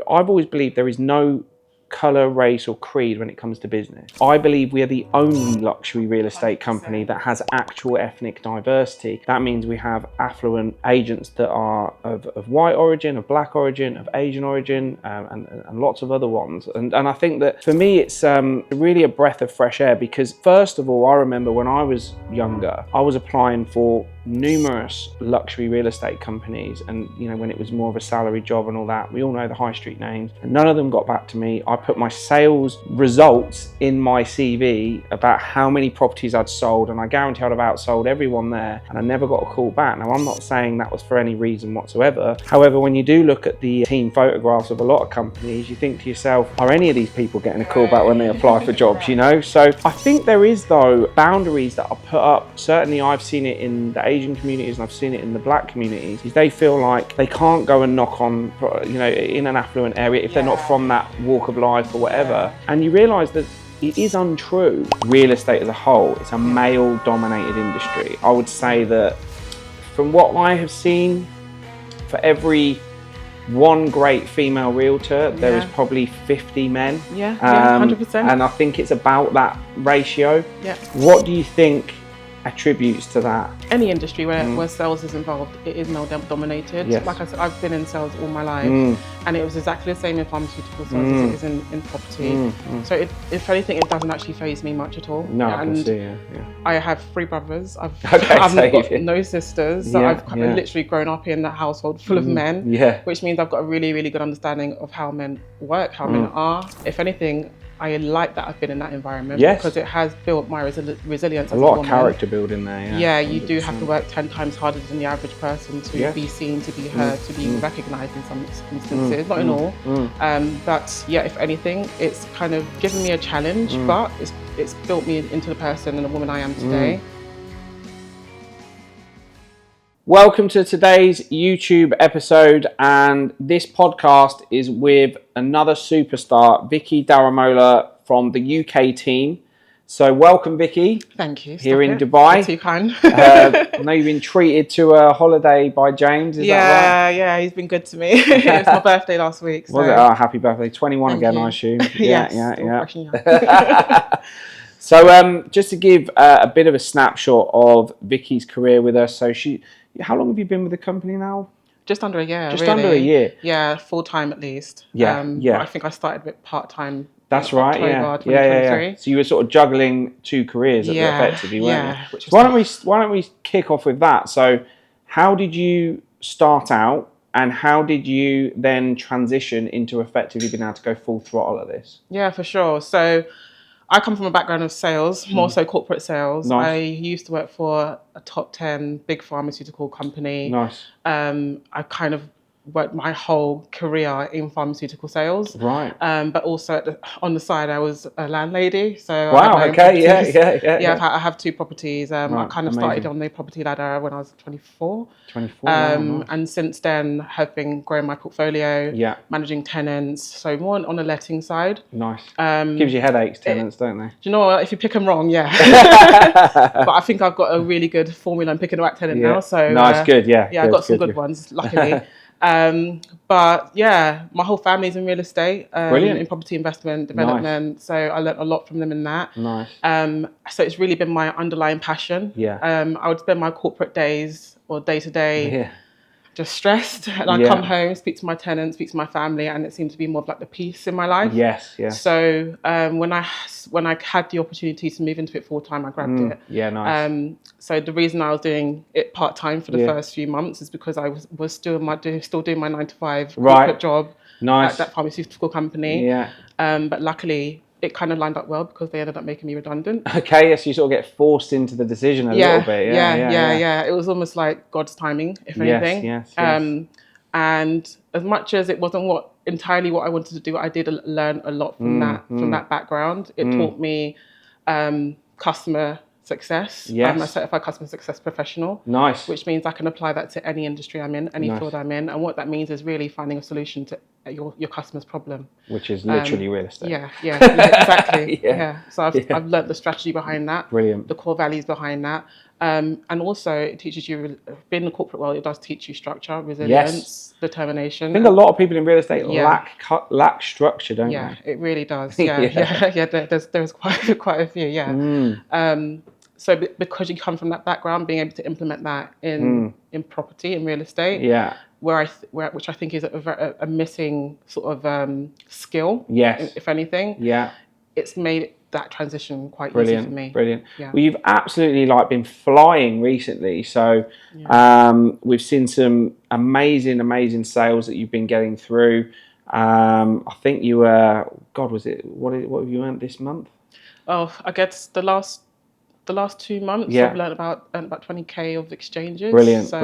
I've always believed there is no colour, race or creed when it comes to business. I believe we are the only luxury real estate company that has actual ethnic diversity. That means we have affluent agents that are of white origin, of black origin, of Asian origin, and lots of other ones. And I think that for me it's really a breath of fresh air, because first of all, I remember when I was younger, I was applying for numerous luxury real estate companies, and when it was more of a salary job and all that, we all know the high street names, and none of them got back to me. I put my sales results in my CV about how many properties I'd sold, and I guarantee I'd have outsold everyone there, and I never got a call back. Now, I'm not saying that was for any reason whatsoever. However, when you do look at the team photographs of a lot of companies, you think to yourself, are any of these people getting a call back when they apply for jobs, So I think there is, though, boundaries that are put up. Certainly I've seen it in the Asian communities, and I've seen it in the black communities. They feel like they can't go and knock on, in an affluent area if they're not from that walk of life or whatever. And you realise that it is untrue. Real estate as a whole, it's a male-dominated industry. I would say that from what I have seen, for every one great female realtor, there is probably 50 men. 100%. And I think it's about that ratio. Yeah. What do you think attributes to that? Any industry where sales is involved, it is male dominated. Yes. Like I said, I've been in sales all my life, and it was exactly the same in pharmaceutical sales as it is in property. So if anything, it doesn't actually faze me much at all. No, I can see, yeah. I have 3 brothers. I've got no sisters, so I've literally grown up in a household full of men, which means I've got a really, really good understanding of how men work, how men are. If anything, I like that I've been in that environment, because it has built my resilience as a woman. A lot of character building there, Yeah, you do have to work 10 times harder than the average person to be seen, to be heard, to be recognised in some instances, not in all. But yeah, if anything, it's kind of given me a challenge, but it's built me into the person and the woman I am today. Welcome to today's YouTube episode, and this podcast is with another superstar, Vicky Daramola from the UK team. So welcome, Vicky. Thank you. Here in Dubai. You're too kind. I know you've been treated to a holiday by James, is that right? Yeah, he's been good to me. It was my birthday last week. So. Was it? Oh, happy birthday. 21 Thank again, you. I assume. Yeah. So just to give a bit of a snapshot of Vicky's career with us. So how long have you been with the company now? Just under a year. Just under a year. Yeah, full time at least. Yeah. But I think I started a bit part time. That's right. October, yeah. So you were sort of juggling 2 careers effectively, weren't you? So why don't we kick off with that? So how did you start out, and how did you then transition into effectively being able to go full throttle at this? Yeah, for sure. So I come from a background of sales, more so corporate sales. Nice. I used to work for a top 10 big pharmaceutical company. Nice. I kind of worked my whole career in pharmaceutical sales. Right. But also on the side, I was a landlady. So wow. I Okay. Yeah. I have 2 properties. I kind of started on the property ladder when I was 24. 24. Nice. And since then have been growing my portfolio. Yeah. Managing tenants. So more on the letting side. Nice. Gives you headaches, tenants, don't they? Do you know what? If you pick them wrong, yeah. But I think I've got a really good formula in picking the right tenant now. So nice. Good. Yeah. Yeah, I've got some good ones, luckily. But yeah, my whole family's in real estate, in property investment, development. Nice. So I learned a lot from them in that. Nice. So it's really been my underlying passion. Yeah. I would spend my corporate days or day to day just stressed, and I'd come home, speak to my tenants, speak to my family, and it seemed to be more of like the peace in my life. Yes. Yeah. So when I had the opportunity to move into it full time, I grabbed it. Yeah. Nice. So the reason I was doing it part time for the first few months is because I was still doing my 9-to-5 corporate job at that pharmaceutical company. Yeah. But luckily, it kind of lined up well because they ended up making me redundant. Okay, yes, you sort of get forced into the decision a little bit. Yeah. It was almost like God's timing, if anything. Yes. And as much as it wasn't entirely what I wanted to do, I did learn a lot from that background. It taught me customer success. Yes. I'm a certified customer success professional. Nice. Which means I can apply that to any industry I'm in, any field I'm in. And what that means is really finding a solution to your customer's problem. Which is literally real estate. Yeah, exactly. Yeah. So I've learned the strategy behind that. Brilliant. The core values behind that. And also it teaches you, being in the corporate world, it does teach you structure, resilience, determination. I think a lot of people in real estate lack structure, don't they? Yeah, it really does. Yeah. There's quite a few. Yeah. So because you come from that background, being able to implement that in property, in real estate, which I think is a missing sort of skill. Yes. If anything. Yeah. It's made that transition quite easy for me. Brilliant. Yeah. Well, you've absolutely been flying recently. So we've seen some amazing sales that you've been getting through. I think you were, God, was it, what have you earned this month? Oh, I guess the last 2 months, I've learned about 20k of exchanges. Brilliant. So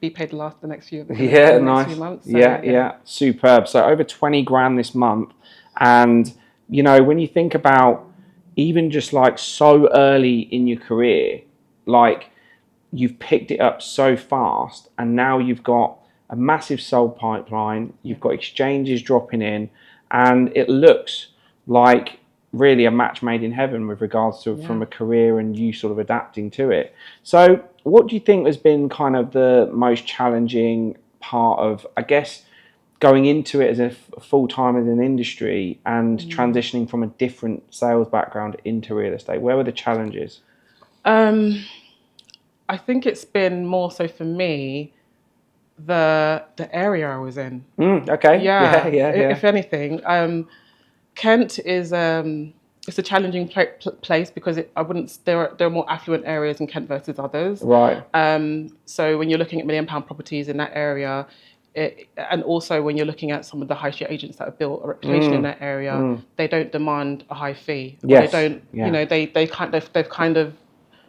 be paid the next few. Nice. Few months. So, yeah, superb. So over 20 grand this month, and you know, when you think about even just so early in your career, you've picked it up so fast, and now you've got a massive sold pipeline, you've got exchanges dropping in, and it looks like really a match made in heaven with regards to from a career and you sort of adapting to it. So what do you think has been kind of the most challenging part of, I guess, going into it as a full-time as an industry and transitioning from a different sales background into real estate? Where were the challenges? I think it's been more so for me the area I was in. Okay. Yeah. If anything, Kent is it's a challenging place because there are more affluent areas in Kent versus others. Right. So when you're looking at £1 million properties in that area, and also when you're looking at some of the high street agents that have built a reputation in that area, they don't demand a high fee. Yes. They don't. You know, they've kind of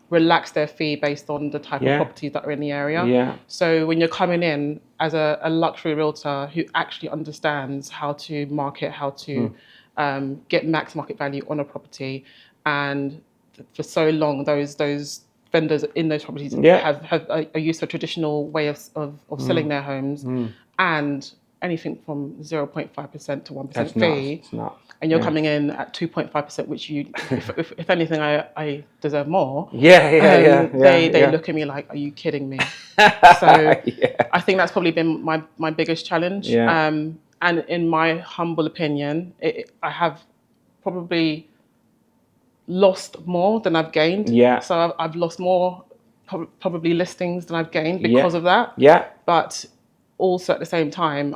relaxed their fee based on the type of properties that are in the area. Yeah. So when you're coming in as a luxury realtor who actually understands how to market, how to get max market value on a property, and for so long those vendors in those properties are used to a traditional way of selling their homes, and anything from 0.5% to 1% fee. It's nuts. And you're coming in at 2.5%, which if anything, I deserve more. They look at me like, are you kidding me? So I think that's probably been my biggest challenge. And in my humble opinion, I have probably lost more than I've gained. So I've lost more probably listings than I've gained because of that. But also at the same time,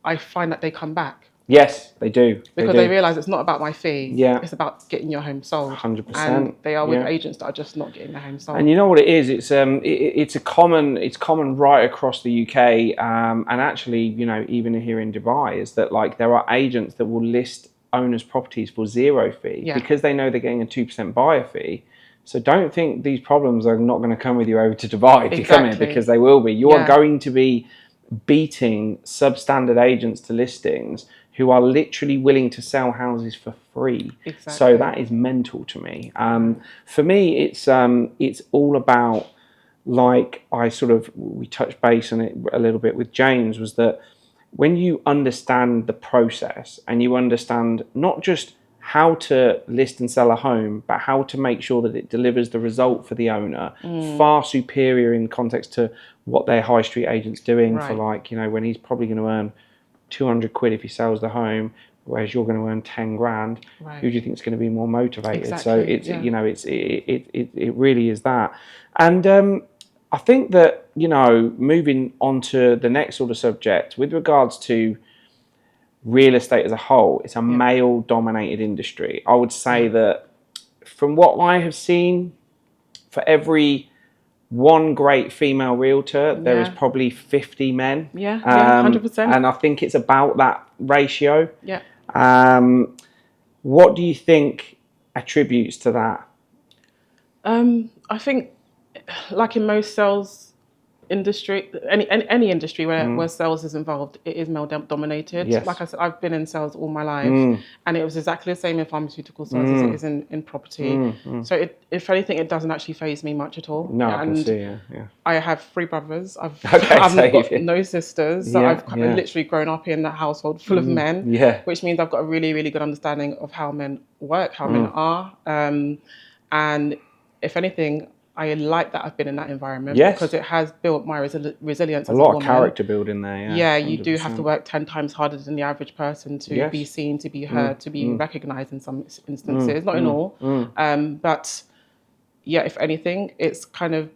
I find that they come back. Yes, they do. Because they realise it's not about my fee. Yeah. It's about getting your home sold. 100%. And they are with agents that are just not getting their home sold. And you know what it is? It's common right across the UK, and actually, you know, even here in Dubai, is that there are agents that will list owners' properties for zero fee because they know they're getting a 2% buyer fee. So don't think these problems are not going to come with you over to Dubai to come in, because they will be. You are going to be beating substandard agents to listings who are literally willing to sell houses for free. So that is mental to me. For me, it's all about, we touched base on it a little bit with James, was that when you understand the process and you understand not just how to list and sell a home, but how to make sure that it delivers the result for the owner, far superior in context to what their high street agent's doing for when he's probably going to earn 200 quid if he sells the home, whereas you're going to earn 10 grand. Who do you think is going to be more motivated? So it's it really is that. And I think that, moving on to the next sort of subject with regards to real estate as a whole, it's a male dominated industry. I would say that from what I have seen, for every one great female realtor, there is probably 50 men. 100%. And I think it's about that ratio. What do you think attributes to that? I think, like in most sales industry, any industry where sales is involved, it is male dominated. Like I said, I've been in sales all my life, and it was exactly the same in pharmaceutical sales as it is in property. So if anything, it doesn't actually faze me much at all. No, I can see, I have 3 brothers. I've got no sisters. So I've literally grown up in a household full of men, which means I've got a really, really good understanding of how men work, how men are. And if anything, I like that I've been in that environment, yes, because it has built my resilience a as lot a woman. of character building there. Yeah, yeah, you do have to work 10 times harder than the average person to be seen, to be heard, to be recognized in some instances, not in all. But yeah, if anything, it's kind of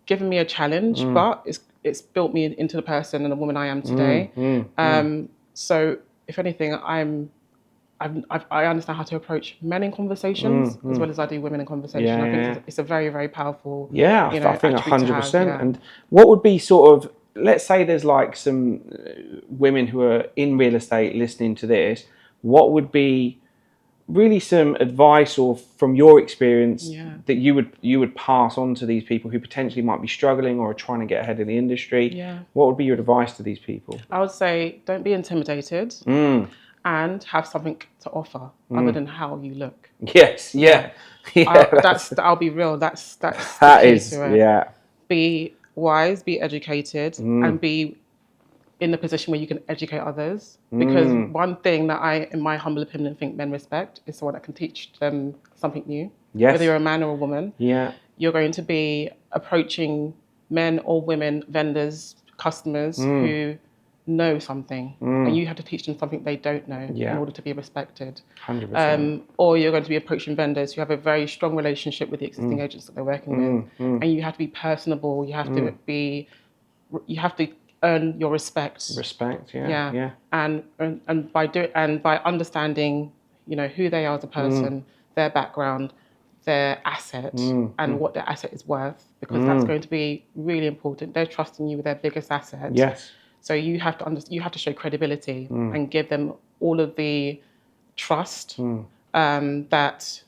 given me a challenge, but it's built me into the person and the woman I am today. So if anything, I understand how to approach men in conversations as well as I do women in conversation. I think it's a very, very powerful. Yeah, I think 100%. And what would be sort of, let's say there's like some women who are in real estate listening to this, what would be really some advice, or from your experience, that you would pass on to these people who potentially might be struggling or are trying to get ahead in the industry? What would be your advice to these people? I would say don't be intimidated. And have something to offer other than how you look. Yes, I'll be real. That's that the key is, to it. Be wise, be educated, and be in the position where you can educate others. Because one thing that I, in my humble opinion, think men respect is someone that can teach them something new. Yes. Whether you're a man or a woman. Yeah. You're going to be approaching men or women, vendors, customers who know something, and you have to teach them something they don't know in order to be respected. 100%. Or you're going to be approaching vendors who have a very strong relationship with the existing agents that they're working with, and you have to be personable. You have to be, you have to earn your respect. Respect, yeah. And by understanding, you know, who they are as a person, their background, their asset, and what their asset is worth, because that's going to be really important. They're trusting you with their biggest asset. Yes. So you have to you have to show credibility and give them all of the trust that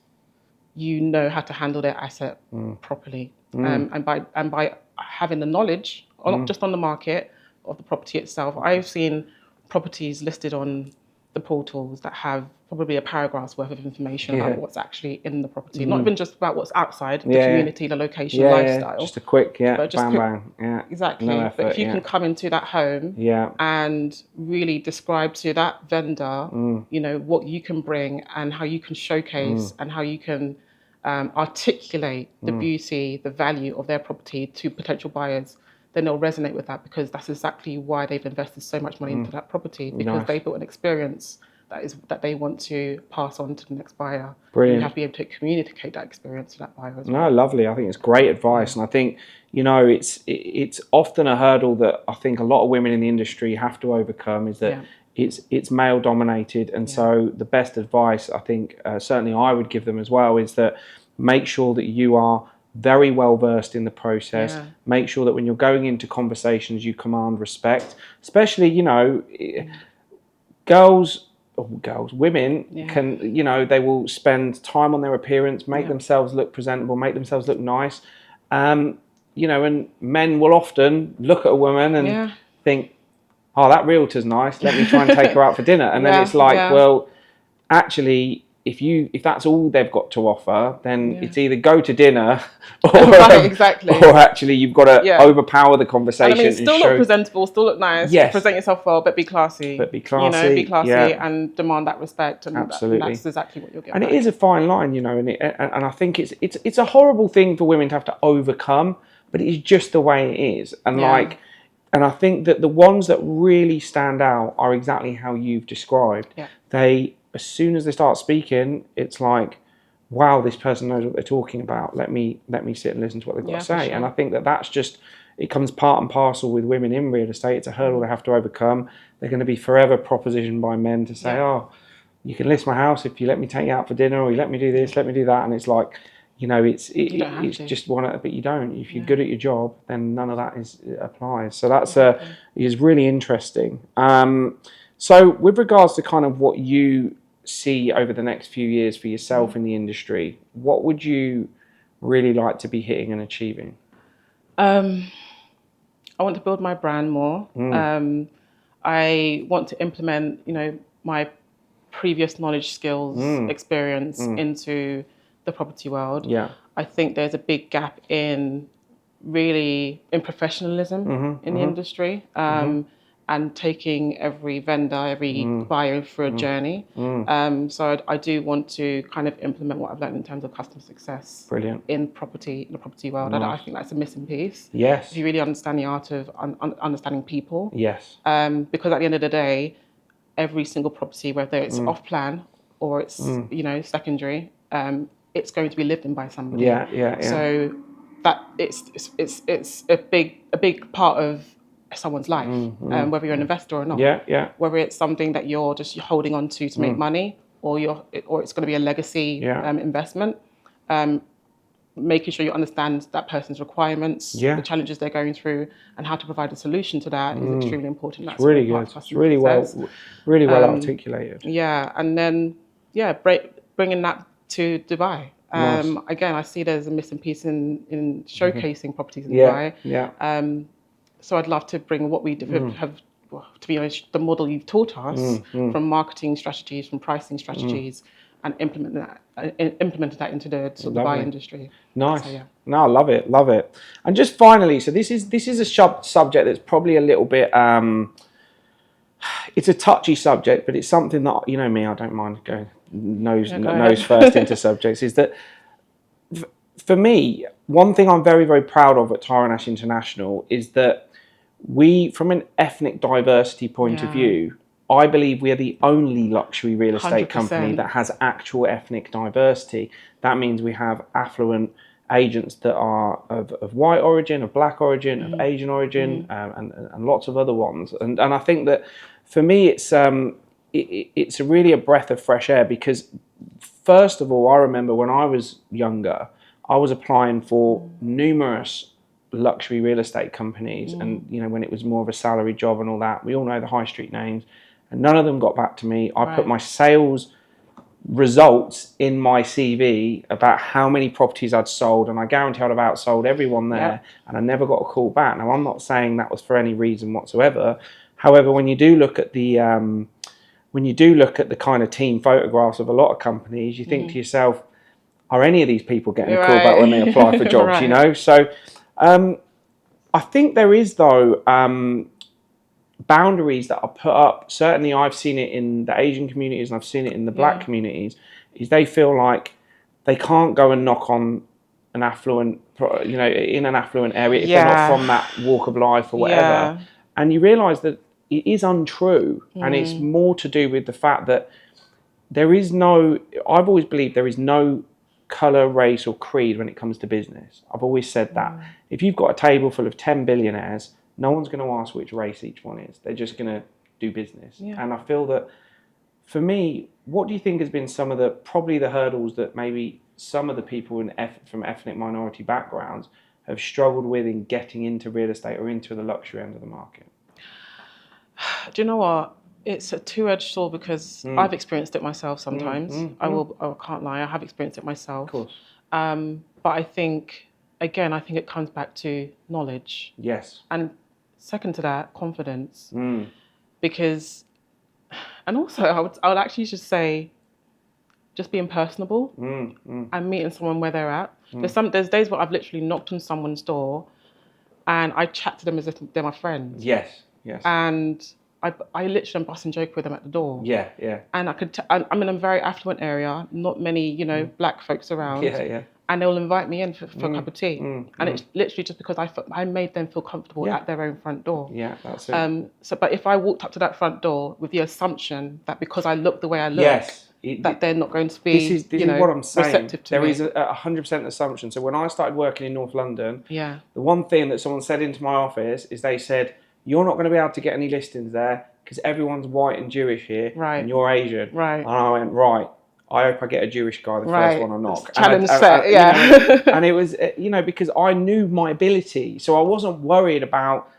you know how to handle their asset properly. And by having the knowledge, not just on the market of the property itself. I've seen properties listed on the portals that have probably a paragraph's worth of information about what's actually in the property, not even just about what's outside, the community, the location, lifestyle. Just a quick, bang, bang. Yeah. Exactly. No effort, but if you can come into that home and really describe to that vendor, you know, what you can bring and how you can showcase and how you can articulate the beauty, the value of their property to potential buyers, then they'll resonate with that, because that's exactly why they've invested so much money into that property, because they built an experience that they want to pass on to the next buyer. Brilliant. You have to be able to communicate that experience to that buyer as No, well. lovely. I think it's great advice, and I think, you know, it's often a hurdle that I think a lot of women in the industry have to overcome, is that it's male dominated, and so the best advice I think certainly I would give them as well is that make sure that you are very well versed in the process. Make sure that when you're going into conversations you command respect, especially, you know, women can, you know, they will spend time on their appearance, make themselves look presentable, make themselves look nice, you know, and men will often look at a woman and think, oh, that realtor's nice, let me try and take her out for dinner, and then it's like, well, actually, if that's all they've got to offer, then it's either go to dinner or, or actually you've got to overpower the conversation. And I mean, still look presentable, still look nice, present yourself well, but be classy. You know, be classy and demand that respect. And absolutely. That's exactly what you'll get. And it is a fine line, you know, and I think it's a horrible thing for women to have to overcome, but it is just the way it is. And and I think that the ones that really stand out are exactly how you've described. They, as soon as they start speaking, it's like, wow, this person knows what they're talking about. Let me sit and listen to what they've got to say. And I think that's just, it comes part and parcel with women in real estate. It's a hurdle they have to overcome. They're going to be forever propositioned by men to say, oh, you can list my house if you let me take you out for dinner, or you let me do this, let me do that. And it's like, you know, it's just one, but you don't. If you're good at your job, then none of that applies. So that's is really interesting. So with regards to kind of what you see over the next few years for yourself in the industry, what would you really like to be hitting and achieving? I want to build my brand more. I want to implement, you know, my previous knowledge, skills, experience into the property world. I think there's a big gap in professionalism in the industry. and taking every vendor, every buyer through a journey. So I do want to kind of implement what I've learned in terms of customer success. Brilliant. In the property world. Nice. I think that's a missing piece. Yes. If you really understand the art of understanding people. Yes. Because at the end of the day, every single property, whether it's off plan or it's secondary, it's going to be lived in by somebody. Yeah. So that it's a big part of someone's life, whether you're an investor or not. Yeah. Whether it's something that you're just holding on to make money, or it's going to be a legacy investment. Making sure you understand that person's requirements, the challenges they're going through, and how to provide a solution to that is extremely important. That's really good. It's really well articulated. Yeah, and then bringing that to Dubai. Nice. Again, I see there's a missing piece in showcasing properties in Dubai. Yeah. So I'd love to bring what we have. To be honest, the model you've taught us from marketing strategies, from pricing strategies, and implemented that into the Dubai industry. Nice. So, no, I love it. And just finally, so this is a subject that's probably a little bit. It's a touchy subject, but it's something that me. I don't mind going nose first into subjects. Is that for me, one thing I'm very, very proud of at Tara Nash International is that we, from an ethnic diversity point of view, I believe we are the only luxury real estate 100%. company that has actual ethnic diversity. That means we have affluent agents that are of white origin, of black origin, of Asian origin, and lots of other ones. And I think that for me, it's really a breath of fresh air because, first of all, I remember when I was younger, I was applying for numerous luxury real estate companies, and when it was more of a salary job and all that, we all know the high street names. And none of them got back to me. I put my sales results in my CV about how many properties I'd sold, and I guarantee I'd have outsold everyone there, and I never got a call back. Now, I'm not saying that was for any reason whatsoever. However, when you do look at the kind of team photographs of a lot of companies, you think to yourself, are any of these people getting a call back when they apply for jobs? So I think there is, though, boundaries that are put up. Certainly I've seen it in the Asian communities and I've seen it in the black communities, is they feel like they can't go and knock on an affluent, in an affluent area if they're not from that walk of life or whatever. And you realise that it is untrue, and it's more to do with the fact that I've always believed there is no colour, race or creed when it comes to business. I've always said that. If you've got a table full of 10 billionaires, no one's going to ask which race each one is. They're just going to do business. And I feel that, for me, what do you think has been some of probably the hurdles that maybe some of the people from ethnic minority backgrounds have struggled with in getting into real estate or into the luxury end of the market? Do you know what? It's a two-edged sword because I've experienced it myself sometimes. I can't lie, I have experienced it myself. Of course. But I think it comes back to knowledge. Yes. And second to that, confidence. Because, and also I would actually just say, just being personable and meeting someone where they're at. There's days where I've literally knocked on someone's door and I chat to them as if they're my friends. Yes. And I literally am busting joke with them at the door. And I'm in a very affluent area, not many, black folks around. And they'll invite me in for a cup of tea. And it's literally just because I made them feel comfortable at their own front door. That's it. But if I walked up to that front door with the assumption that because I look the way I look, that they're not going to be, this is what I'm saying. Receptive to there me. Is a 100% assumption. So when I started working in North London, the one thing that someone said into my office is they said, you're not going to be able to get any listings there because everyone's white and Jewish here, and you're Asian. And I went, right. I hope I get a Jewish guy the first one I knock. Challenge set, and it was, because I knew my ability. So I wasn't worried about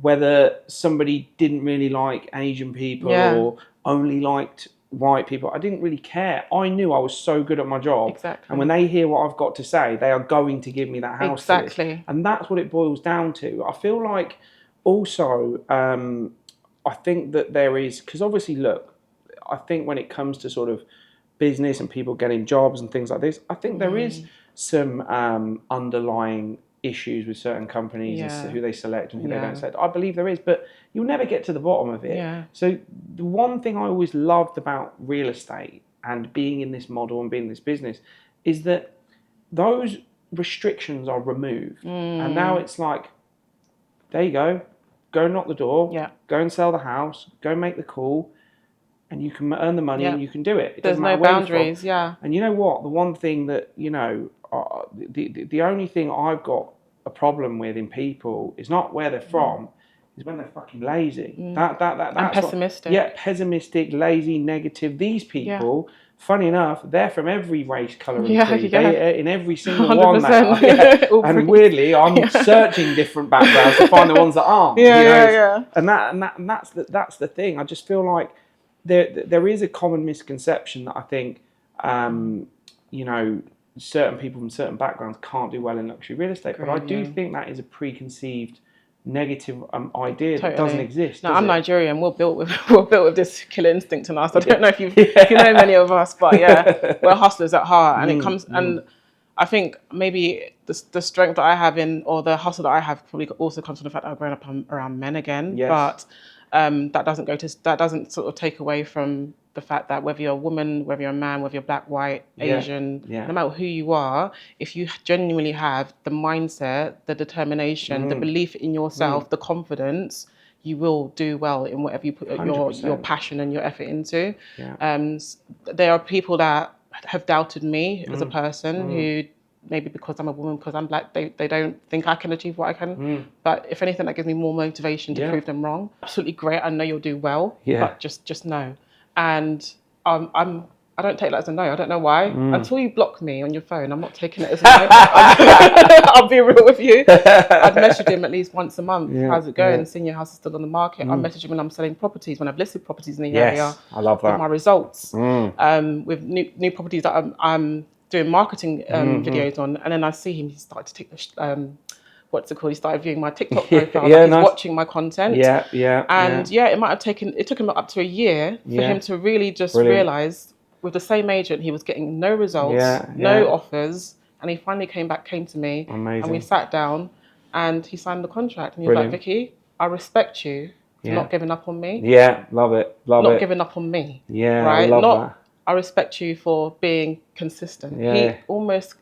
whether somebody didn't really like Asian people or only liked white people. I didn't really care. I knew I was so good at my job. Exactly. And when they hear what I've got to say, they are going to give me that house. Exactly. And that's what it boils down to. I feel like also, I think that there is, because obviously, look, I think when it comes to sort of business and people getting jobs and things like this, I think there is some underlying issues with certain companies and who they select and who they don't select. I believe there is, but you'll never get to the bottom of it. Yeah. So the one thing I always loved about real estate and being in this model and being in this business is that those restrictions are removed. And now it's like, there you go knock the door, go and sell the house, go make the call, and you can earn the money and you can do it. There's no boundaries, And you know what? The one thing that, you know, the only thing I've got a problem with in people is not where they're from, is when they're fucking lazy. That's and pessimistic. Pessimistic, lazy, negative. These people, funny enough, they're from every race, colour and creed. They, in every single 100%. One they are. And weirdly, I'm searching different backgrounds to find the ones that aren't. And that's the thing. I just feel like there is a common misconception that I think, you know, certain people from certain backgrounds can't do well in luxury real estate. But I do think that is a preconceived negative idea that doesn't exist. No, I'm Nigerian. We're built with this killer instinct in us. I don't know if you know many of us, but we're hustlers at heart, and it comes. And I think maybe the strength that I have or the hustle that I have probably also comes from the fact that I've grown up around men again. But that doesn't sort of take away from the fact that whether you're a woman, whether you're a man, whether you're black, white, Asian, no matter who you are, if you genuinely have the mindset, the determination, the belief in yourself, the confidence, you will do well in whatever you put your passion and your effort into. There are people that have doubted me as a person who, maybe because I'm a woman, because I'm black, they don't think I can achieve what I can. But if anything, that gives me more motivation to prove them wrong. Absolutely great. I know you'll do well, but just know. And I don't take that as a no. I don't know why. Until you block me on your phone, I'm not taking it as a no. I'll be real with you. I'd message him at least once a month. How's it going? Seeing your house is still on the market. I'll message him when I'm selling properties, when I've listed properties in the area. I love that. With my results. With new properties that I'm doing marketing videos on, and then I see him. He started to take the what's it called? He started viewing my TikTok profile. He's watching my content. It took him up to a year for him to really just realize, with the same agent, he was getting no results, no offers, and he finally came to me. Amazing. And we sat down, and he signed the contract, and he was like, Vicky, I respect you for not giving up on me. Love it. Not giving up on me. Right? I love that. I respect you for being consistent. He almost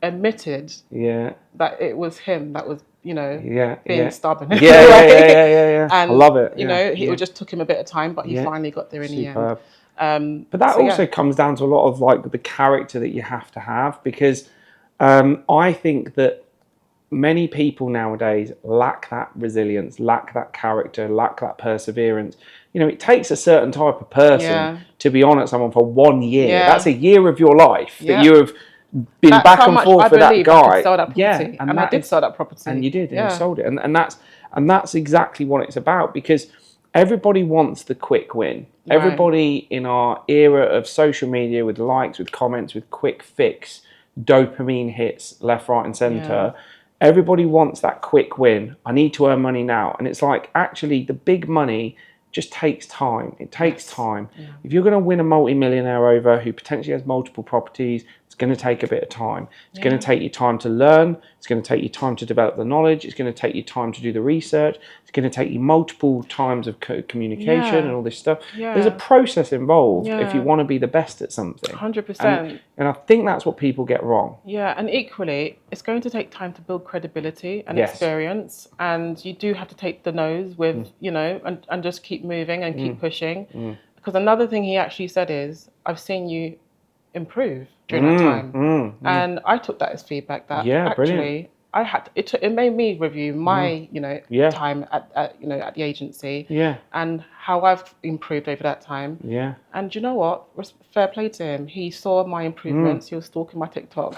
admitted that it was him that was, being stubborn. And I love it. It just took him a bit of time, but he finally got there in the end. But that also comes down to a lot of like the character that you have to have, because I think that many people nowadays lack that resilience, lack that character, lack that perseverance. It takes a certain type of person to be on at someone for 1 year. That's a year of your life that you have been back and forth with that guy. I sell that property. And I did sell that property. And you did, and you sold it. And that's exactly what it's about, because everybody wants the quick win. Right. Everybody in our era of social media, with likes, with comments, with quick fix, dopamine hits left, right and centre, everybody wants that quick win. I need to earn money now. And it's like, actually, the big money just takes time. It takes time. If you're going to win a multi-millionaire over who potentially has multiple properties, it's going to take a bit of time. It's going to take you time to learn. It's going to take you time to develop the knowledge. It's going to take you time to do the research. It's going to take you multiple times of communication and all this stuff. There's a process involved if you want to be the best at something. 100%. And I think that's what people get wrong. Yeah, and equally, it's going to take time to build credibility and experience. And you do have to take the no's with, and just keep moving and keep pushing. Because another thing he actually said is, I've seen you improve during that time. And I took that as feedback that actually I had to, it made me review my time at the agency and how I've improved over that time. And you know what, fair play to him, he saw my improvements. He was stalking my TikTok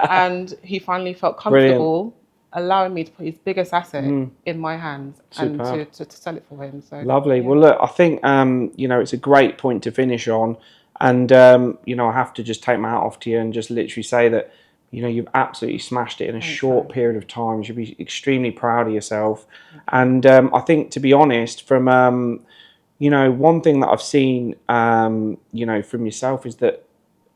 and he finally felt comfortable allowing me to put his biggest asset in my hands and to sell it for him. So lovely. Well, look, I think it's a great point to finish on. And, I have to just take my hat off to you and just literally say that, you've absolutely smashed it in a short period of time. You should be extremely proud of yourself. And I think, to be honest, from, one thing that I've seen, from yourself is that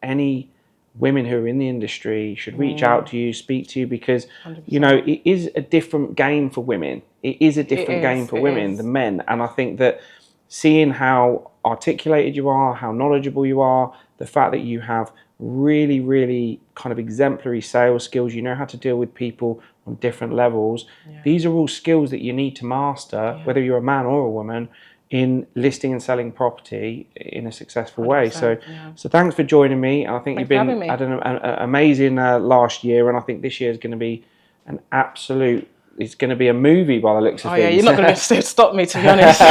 any women who are in the industry should reach out to you, speak to you, because 100%. You know, it is a different game for women. It is a different game for women than men. And I think that seeing how articulated you are, how knowledgeable you are, the fact that you have really, really kind of exemplary sales skills, you know how to deal with people on different levels. These are all skills that you need to master, whether you're a man or a woman, in listing and selling property in a successful way. So thanks for joining me. I think you've been had an amazing last year, and I think this year is going to be an absolute. It's going to be a movie by the looks of things. Oh yeah, you're not going to stop me, to be honest.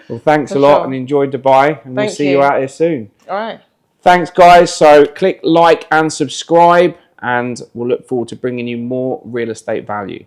Well, thanks a lot, and enjoy Dubai, and we'll see you out here soon. All right. Thanks, guys. So click like and subscribe, and we'll look forward to bringing you more real estate value.